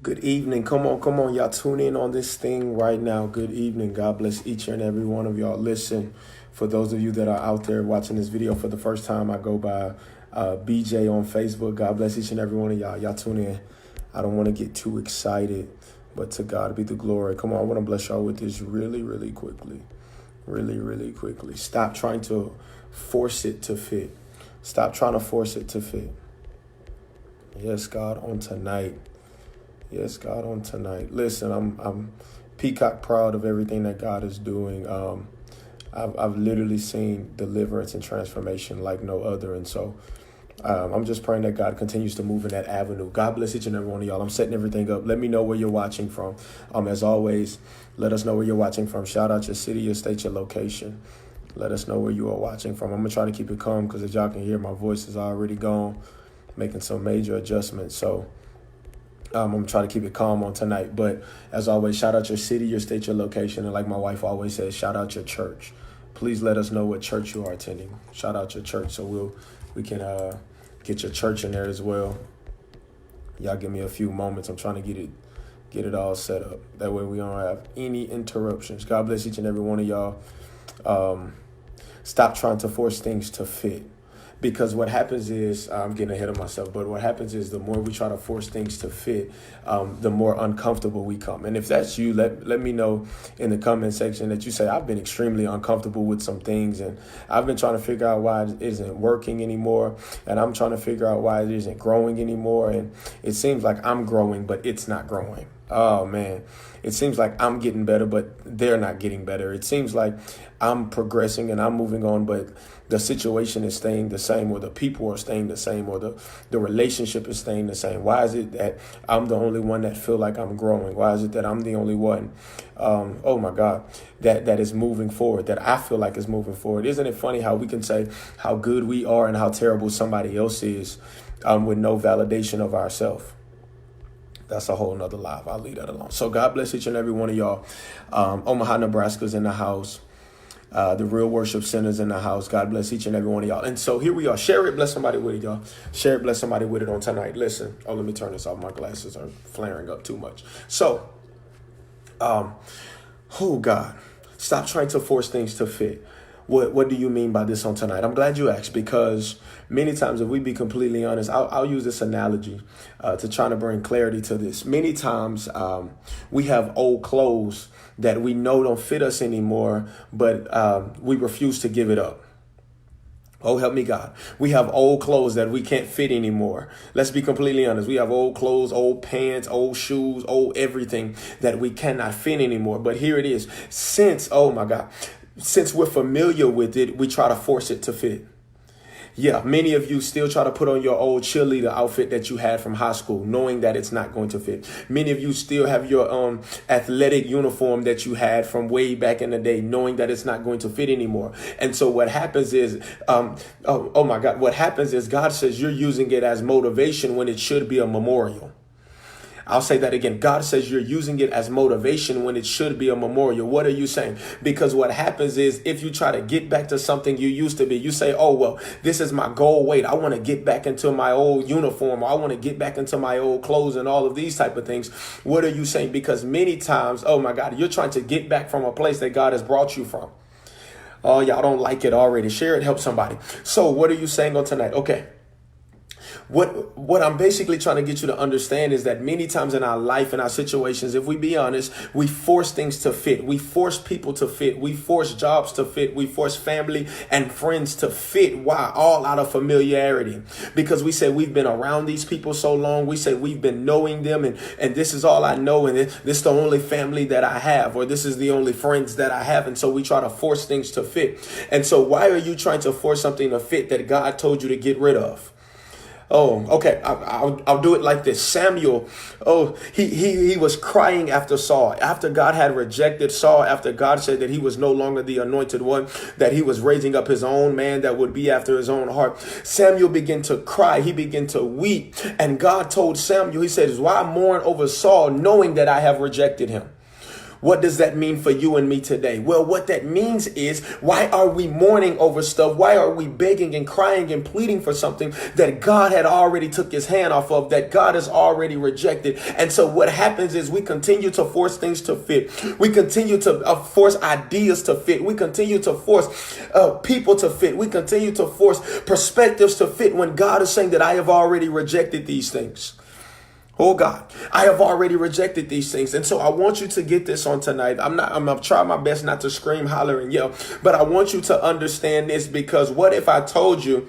Good evening. Come on, come on. Y'all tune in on this thing right now. Good evening. God bless each and every one of y'all. Listen, for those of you that are out there watching this video for the first time, I go by BJ on Facebook. God bless each and every one of y'all. Y'all tune in. I don't want to get too excited, but to God be the glory. Come on, I want to bless y'all with this really, really quickly. Really, really quickly. Stop trying to force it to fit. Stop trying to force it to fit. Yes, God, on tonight. Yes, God, on tonight. Listen, I'm peacock proud of everything that God is doing. I've literally seen deliverance and transformation like no other, and so I'm just praying that God continues to move in that avenue. God bless each and every one of y'all. I'm setting everything up. Let me know where you're watching from. As always, let us know where you're watching from. Shout out your city, your state, your location. Let us know where you are watching from. I'm gonna try to keep it calm because as y'all can hear, my voice is already gone, making some major adjustments. So. I'm going to try to keep it calm on tonight. But as always, shout out your city, your state, your location. And like my wife always says, shout out your church. Please let us know what church you are attending. Shout out your church so we can get your church in there as well. Y'all give me a few moments. I'm trying to get it all set up. That way we don't have any interruptions. God bless each and every one of y'all. Stop trying to force things to fit. Because what happens is, I'm getting ahead of myself, but what happens is the more we try to force things to fit, the more uncomfortable we come. And if that's you, let me know in the comment section that you say, I've been extremely uncomfortable with some things, and I've been trying to figure out why it isn't working anymore, and I'm trying to figure out why it isn't growing anymore, and it seems like I'm growing, but it's not growing. Oh, man. It seems like I'm getting better, but they're not getting better. It seems like I'm progressing and I'm moving on, but the situation is staying the same, or the people are staying the same, or the relationship is staying the same. Why is it that I'm the only one that feel like I'm growing? Why is it that I'm the only one, oh my God, that is moving forward, that I feel like is moving forward? Isn't it funny how we can say how good we are and how terrible somebody else is with no validation of ourselves? That's a whole nother live. I'll leave that alone. So God bless each and every one of y'all. Omaha, Nebraska's in the house. The Real Worship Center's in the house. God bless each and every one of y'all. And so here we are. Share it. Bless somebody with it, y'all. Share it. Bless somebody with it on tonight. Listen. Oh, let me turn this off. My glasses are flaring up too much. So, oh God, stop trying to force things to fit. What do you mean by this on tonight? I'm glad you asked, because many times, if we be completely honest, I'll use this analogy to try to bring clarity to this. Many times we have old clothes that we know don't fit us anymore, but we refuse to give it up. Oh, help me, God. We have old clothes that we can't fit anymore. Let's be completely honest. We have old clothes, old pants, old shoes, old everything that we cannot fit anymore. But here it is. Oh my God, since we're familiar with it, we try to force it to fit. Yeah, many of you still try to put on your old cheerleader outfit that you had from high school, knowing that it's not going to fit. Many of you still have your athletic uniform that you had from way back in the day, knowing that it's not going to fit anymore. And so what happens is, oh my God, what happens is God says you're using it as motivation when it should be a memorial. I'll say that again. God says you're using it as motivation when it should be a memorial. What are you saying? Because what happens is, if you try to get back to something you used to be, you say, oh, well, this is my goal weight. I want to get back into my old uniform, or I want to get back into my old clothes and all of these type of things. What are you saying? Because many times, oh my God, you're trying to get back from a place that God has brought you from. Oh, y'all don't like it already. Share it, help somebody. So what are you saying on tonight? Okay. What I'm basically trying to get you to understand is that many times in our life, in our situations, if we be honest, we force things to fit. We force people to fit. We force jobs to fit. We force family and friends to fit. Why? All out of familiarity. Because we say we've been around these people so long. We say we've been knowing them, and this is all I know, and this is the only family that I have, or this is the only friends that I have. And so we try to force things to fit. And so why are you trying to force something to fit that God told you to get rid of? Oh, okay. I'll do it like this. Samuel, he was crying after Saul, after God had rejected Saul, after God said that he was no longer the anointed one, that he was raising up his own man that would be after his own heart. Samuel began to cry. He began to weep. And God told Samuel, he says, why mourn over Saul, knowing that I have rejected him? What does that mean for you and me today? Well, what that means is, why are we mourning over stuff? Why are we begging and crying and pleading for something that God had already took his hand off of, that God has already rejected? And so what happens is we continue to force things to fit. We continue to force ideas to fit. We continue to force people to fit. We continue to force perspectives to fit when God is saying that I have already rejected these things. Oh God, I have already rejected these things. And so I want you to get this on tonight. I'm going to try my best not to scream, holler, and yell, but I want you to understand this, because what if I told you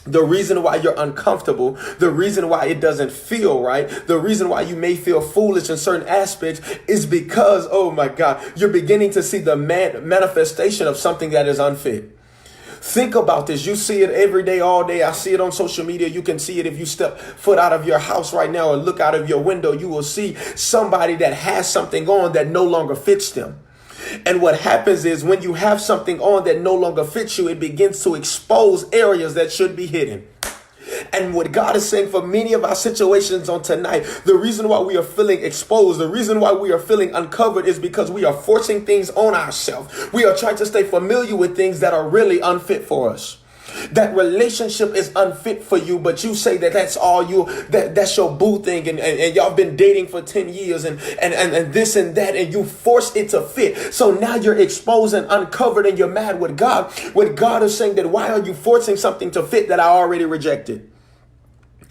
the reason why you're uncomfortable, the reason why it doesn't feel right, the reason why you may feel foolish in certain aspects is because, oh my God, you're beginning to see the manifestation of something that is unfit. Think about this. You see it every day, all day. I see it on social media. You can see it if you step foot out of your house right now and look out of your window. You will see somebody that has something on that no longer fits them. And what happens is, when you have something on that no longer fits you, it begins to expose areas that should be hidden. And what God is saying for many of our situations on tonight, the reason why we are feeling exposed, the reason why we are feeling uncovered, is because we are forcing things on ourselves. We are trying to stay familiar with things that are really unfit for us. That relationship is unfit for you, but you say that that's all that's your boo thing, and y'all been dating for 10 years and this and that, and you force it to fit. So now you're exposed and uncovered, and you're mad with God. What God is saying, that why are you forcing something to fit that I already rejected?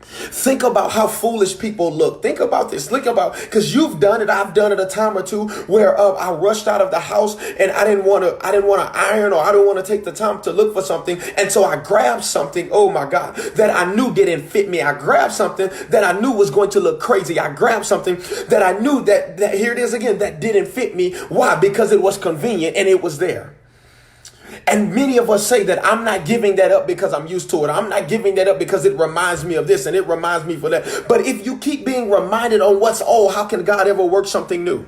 Think about how foolish people look. Think about this. Think about, because you've done it. I've done it a time or two where I rushed out of the house and I didn't want to iron, or I don't want to take the time to look for something. And so I grabbed something, oh my God, that I knew didn't fit me. I grabbed something that I knew was going to look crazy. I grabbed something that I knew that here it is again, that didn't fit me. Why? Because it was convenient and it was there. And many of us say that I'm not giving that up because I'm used to it. I'm not giving that up because it reminds me of this and it reminds me for that. But if you keep being reminded on what's old, how can God ever work something new?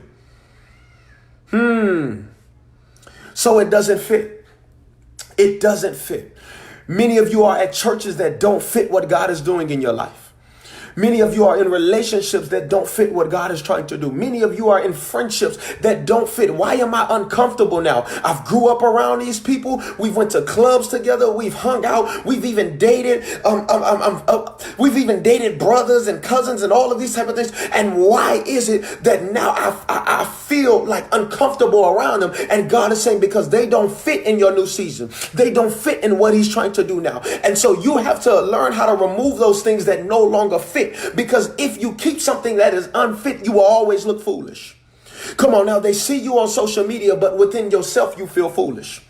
So it doesn't fit. It doesn't fit. Many of you are at churches that don't fit what God is doing in your life. Many of you are in relationships that don't fit what God is trying to do. Many of you are in friendships that don't fit. Why am I uncomfortable now? I've grew up around these people. We've went to clubs together. We've hung out. We've even dated. We've even dated brothers and cousins and all of these type of things. And why is it that now I feel like uncomfortable around them? And God is saying, because they don't fit in your new season. They don't fit in what he's trying to do now. And so you have to learn how to remove those things that no longer fit. Because if you keep something that is unfit, you will always look foolish. Come on now, they see you on social media, but within yourself, you feel foolish.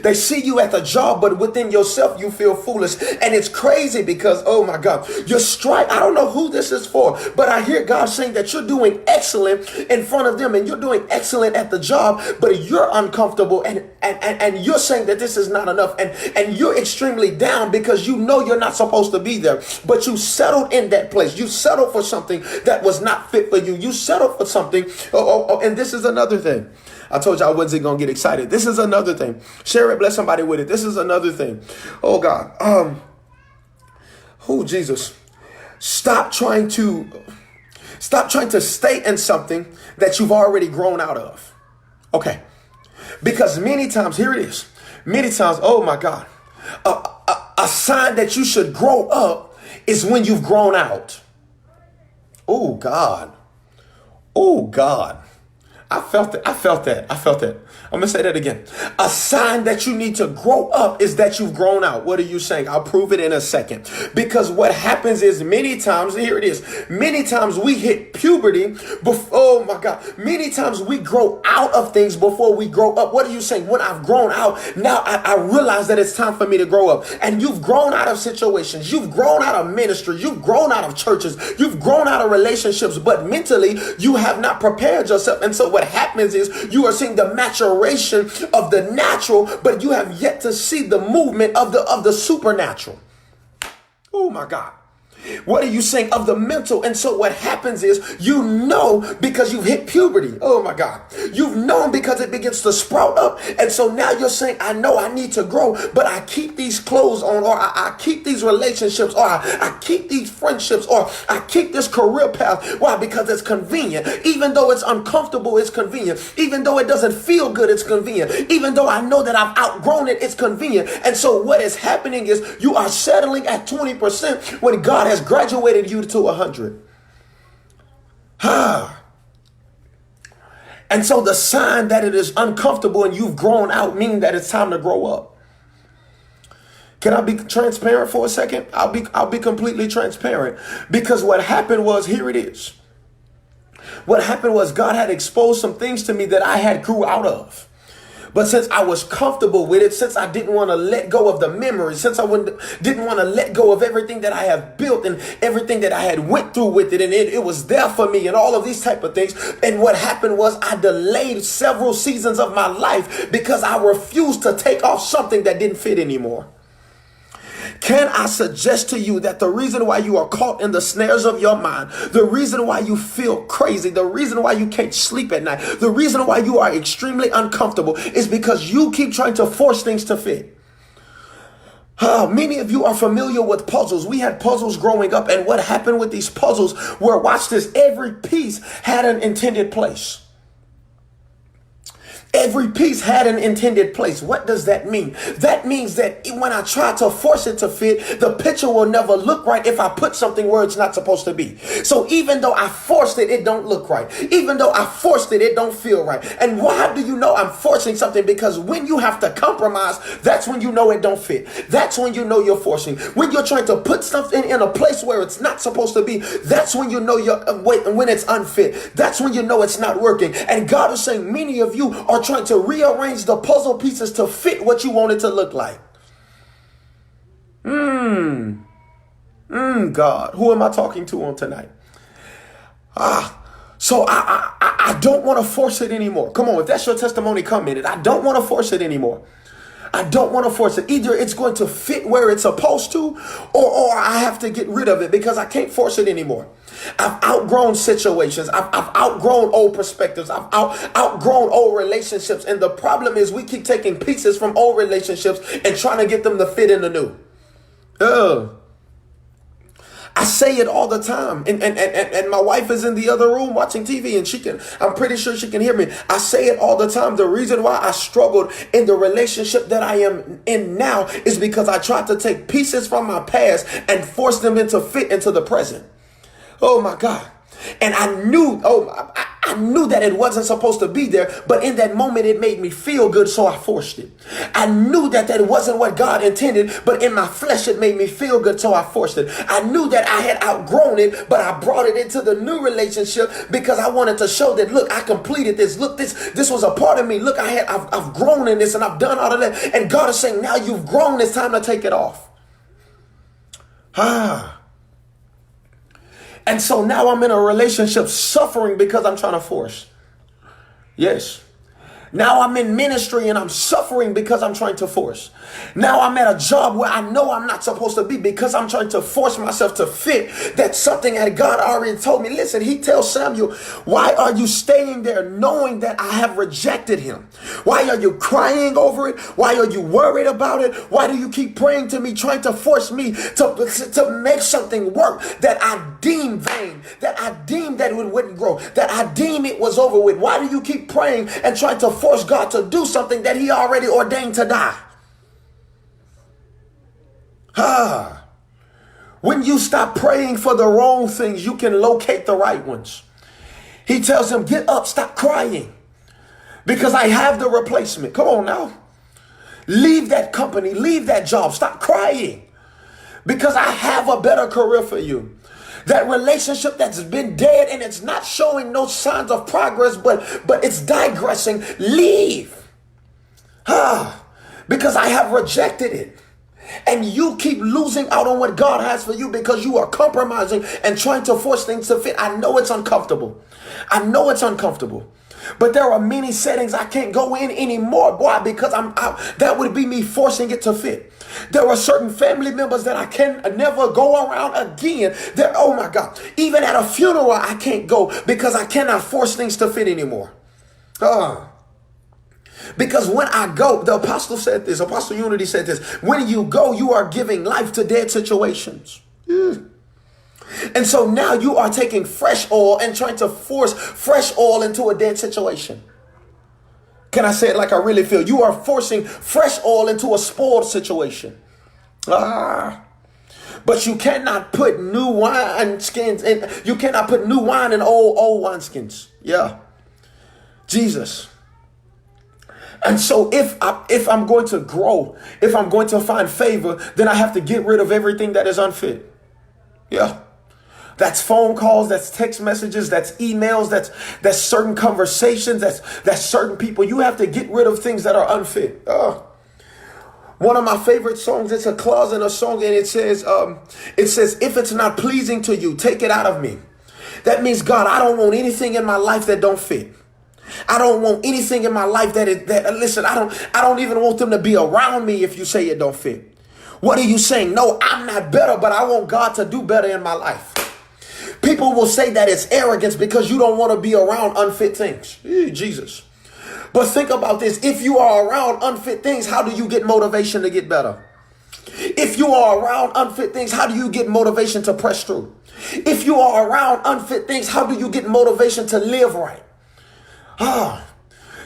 They see you at the job, but within yourself, you feel foolish. And it's crazy because, oh my God, you're I don't know who this is for, but I hear God saying that you're doing excellent in front of them and you're doing excellent at the job, but you're uncomfortable and you're saying that this is not enough. And you're extremely down because you know you're not supposed to be there, but you settled in that place. You settled for something that was not fit for you. You settled for something. And this is another thing. I told you I wasn't going to get excited. This is another thing. Share it, bless somebody with it. This is another thing. Oh God. Oh Jesus. Stop trying to stay in something that you've already grown out of. Okay. Because many times, here it is. Many times, oh my God. A sign that you should grow up is when you've grown out. Oh God. Oh God. I felt that. I'm going to say that again. A sign that you need to grow up is that you've grown out. What are you saying? I'll prove it in a second. Because what happens is many times we hit puberty. Oh my God. Many times we grow out of things before we grow up. What are you saying? When I've grown out, now I realize that it's time for me to grow up. And you've grown out of situations. You've grown out of ministry. You've grown out of churches. You've grown out of relationships. But mentally, you have not prepared yourself. And so what happens is you are seeing the maturation of the natural, but you have yet to see the movement of the supernatural. Oh my God. What are you saying? Of the mental. And so what happens is, you know, because you've hit puberty. Oh my God. You've known because it begins to sprout up. And so now you're saying, I know I need to grow, but I keep these clothes on, or I keep these relationships, or I keep these friendships, or I keep this career path. Why? Because it's convenient. Even though it's uncomfortable, it's convenient. Even though it doesn't feel good, it's convenient. Even though I know that I've outgrown it, it's convenient. And so what is happening is, you are settling at 20% when God has graduated you to 100. And so the sign that it is uncomfortable and you've grown out mean that it's time to grow up. Can I be transparent for a second? I'll be completely transparent, because what happened was, here it is. What happened was, God had exposed some things to me that I had grew out of. But since I was comfortable with it, since I didn't want to let go of the memories, since I didn't want to let go of everything that I have built and everything that I had went through with it, and it was there for me and all of these type of things. And what happened was, I delayed several seasons of my life because I refused to take off something that didn't fit anymore. Can I suggest to you that the reason why you are caught in the snares of your mind, the reason why you feel crazy, the reason why you can't sleep at night, the reason why you are extremely uncomfortable is because you keep trying to force things to fit. Many of you are familiar with puzzles. We had puzzles growing up, and what happened with these puzzles were, watch this, every piece had an intended place. Every piece had an intended place. What does that mean? That means that when I try to force it to fit, the picture will never look right if I put something where it's not supposed to be. So even though I forced it, it don't look right. Even though I forced it, it don't feel right. And why do you know I'm forcing something? Because when you have to compromise, that's when you know it don't fit. That's when you know you're forcing. When you're trying to put something in a place where it's not supposed to be, that's when you know when it's unfit. That's when you know it's not working. And God is saying, many of you are trying to rearrange the puzzle pieces to fit what you want it to look like. God, who am I talking to on tonight? So I don't want to force it anymore. Come on, if that's your testimony, come in it. I don't want to force it anymore. I don't want to force it. Either it's going to fit where it's supposed to, or I have to get rid of it because I can't force it anymore. I've outgrown situations. I've outgrown old perspectives. I've outgrown old relationships. And the problem is, we keep taking pieces from old relationships and trying to get them to fit in the new. I say it all the time, and my wife is in the other room watching TV, and I'm pretty sure she can hear me. I say it all the time. The reason why I struggled in the relationship that I am in now is because I tried to take pieces from my past and force them into fit into the present. Oh my God. And I knew that it wasn't supposed to be there, but in that moment it made me feel good, so I forced it. I knew that wasn't what God intended, but in my flesh it made me feel good, so I forced it. I knew that I had outgrown it, but I brought it into the new relationship because I wanted to show that, look, I completed this. Look, this was a part of me. Look, I've grown in this, and I've done all of that. And God is saying, now you've grown, it's time to take it off. And so now I'm in a relationship suffering because I'm trying to force. Yes. Now I'm in ministry and I'm suffering because I'm trying to force. Now I'm at a job where I know I'm not supposed to be because I'm trying to force myself to fit. That's something that God already told me. Listen, he tells Samuel, why are you staying there knowing that I have rejected him? Why are you crying over it? Why are you worried about it? Why do you keep praying to me, trying to force me to make something work that I deem vain, that I deem that it wouldn't grow, that I deem it was over with? Why do you keep praying and trying to force God to do something that he already ordained to die? When you stop praying for the wrong things, you can locate the right ones. He tells him, get up, stop crying, because I have the replacement. Come on now. Leave that company, leave that job, stop crying, because I have a better career for you. That relationship that's been dead and it's not showing no signs of progress, but it's digressing, leave. Because I have rejected it. And you keep losing out on what God has for you because you are compromising and trying to force things to fit. I know it's uncomfortable. I know it's uncomfortable. But there are many settings I can't go in anymore. Why? Because I'm out. That would be me forcing it to fit. There are certain family members that I can never go around again. There, oh my God. Even at a funeral, I can't go because I cannot force things to fit anymore. Because when I go, the apostle said this, Apostle Unity said this, when you go, you are giving life to dead situations. And so now you are taking fresh oil and trying to force fresh oil into a dead situation. Can I say it like I really feel? You are forcing fresh oil into a spoiled situation. But you cannot put new wine skins in. You cannot put new wine in old wineskins. Yeah. Jesus. And so if I'm going to grow, if I'm going to find favor, then I have to get rid of everything that is unfit. Yeah. That's phone calls, that's text messages, that's emails, that's certain conversations, that's certain people. You have to get rid of things that are unfit. One of my favorite songs, it's a clause in a song, and it says, if it's not pleasing to you, take it out of me. That means, God, I don't want anything in my life that don't fit. I don't want anything in my life listen, I don't even want them to be around me if you say it don't fit. What are you saying? No, I'm not better, but I want God to do better in my life. People will say that it's arrogance because you don't want to be around unfit things. Jesus. But think about this. If you are around unfit things, how do you get motivation to get better? If you are around unfit things, how do you get motivation to press through? If you are around unfit things, how do you get motivation to live right?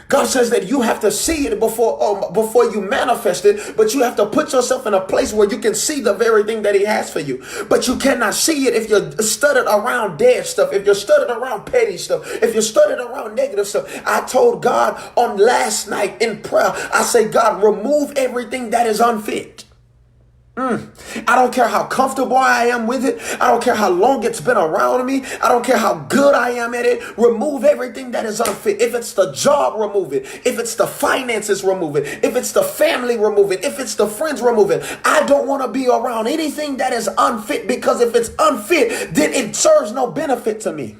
God says that you have to see it before you manifest it, but you have to put yourself in a place where you can see the very thing that he has for you. But you cannot see it if you're studied around dead stuff, if you're studied around petty stuff, if you're studied around negative stuff. I told God on last night in prayer, I say, God, remove everything that is unfit. I don't care how comfortable I am with it. I don't care how long it's been around me. I don't care how good I am at it. Remove everything that is unfit. If it's the job, remove it. If it's the finances, remove it. If it's the family, remove it. If it's the friends, remove it. I don't want to be around anything that is unfit, because if it's unfit, then it serves no benefit to me.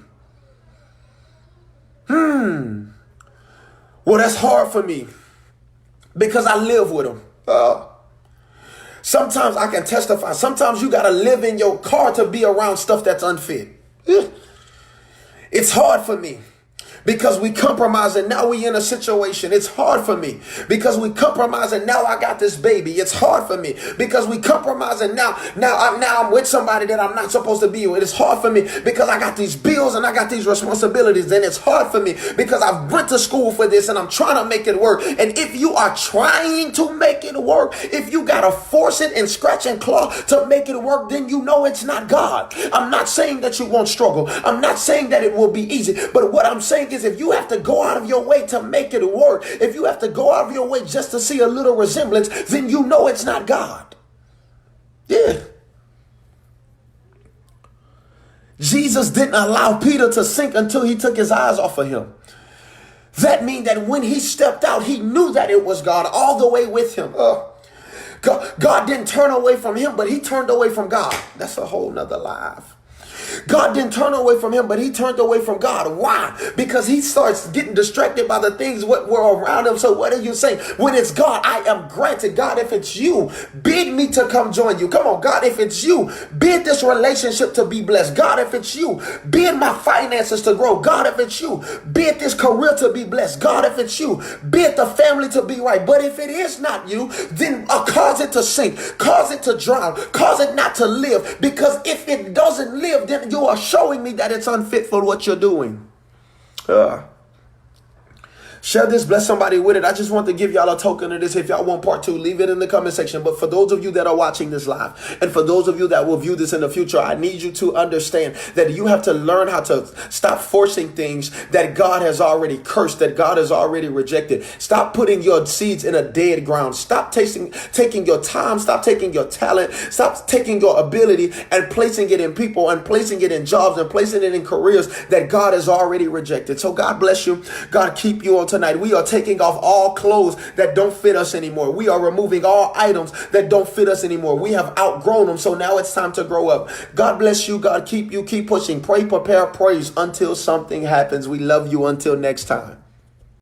Well, that's hard for me because I live with them. Sometimes I can testify. Sometimes you got to live in your car to be around stuff that's unfit. It's hard for me because we compromise and now we in a situation. It's hard for me because we compromise and now I got this baby. It's hard for me because we compromise and now I'm with somebody that I'm not supposed to be with. It's hard for me because I got these bills and I got these responsibilities, and it's hard for me because I went to school for this and I'm trying to make it work. And if you are trying to make it work, if you got to force it and scratch and claw to make it work, then you know it's not God. I'm not saying that you won't struggle. I'm not saying that it will be easy. But what I'm saying is, if you have to go out of your way to make it work, if you have to go out of your way just to see a little resemblance, then you know it's not God. Yeah. Jesus didn't allow Peter to sink until he took his eyes off of him. That means that when he stepped out, he knew that it was God all the way with him. God didn't turn away from him, but he turned away from God. That's a whole nother life. God didn't turn away from him, but he turned away from God. Why? Because he starts getting distracted by the things what were around him. So what are you saying? When it's God, I am granted. God, if it's you, bid me to come join you. Come on, God, if it's you, bid this relationship to be blessed. God, if it's you, bid my finances to grow. God, if it's you, bid this career to be blessed. God, if it's you, bid the family to be right. But if it is not you, then cause it to sink, cause it to drown, cause it not to live. Because if it doesn't live, then you are showing me that it's unfit for what you're doing. Share this, bless somebody with it. I just want to give y'all a token of this. If y'all want part 2, leave it in the comment section. But for those of you that are watching this live, and for those of you that will view this in the future, I need you to understand that you have to learn how to stop forcing things that God has already cursed, that God has already rejected. Stop putting your seeds in a dead ground. Stop taking your time. Stop taking your talent. Stop taking your ability and placing it in people and placing it in jobs and placing it in careers that God has already rejected. So God bless you. God keep you on tonight. We are taking off all clothes that don't fit us anymore. We are removing all items that don't fit us anymore. We have outgrown them. So now it's time to grow up. God bless you. God keep you. Keep pushing. Pray, prepare, praise until something happens. We love you. Until next time.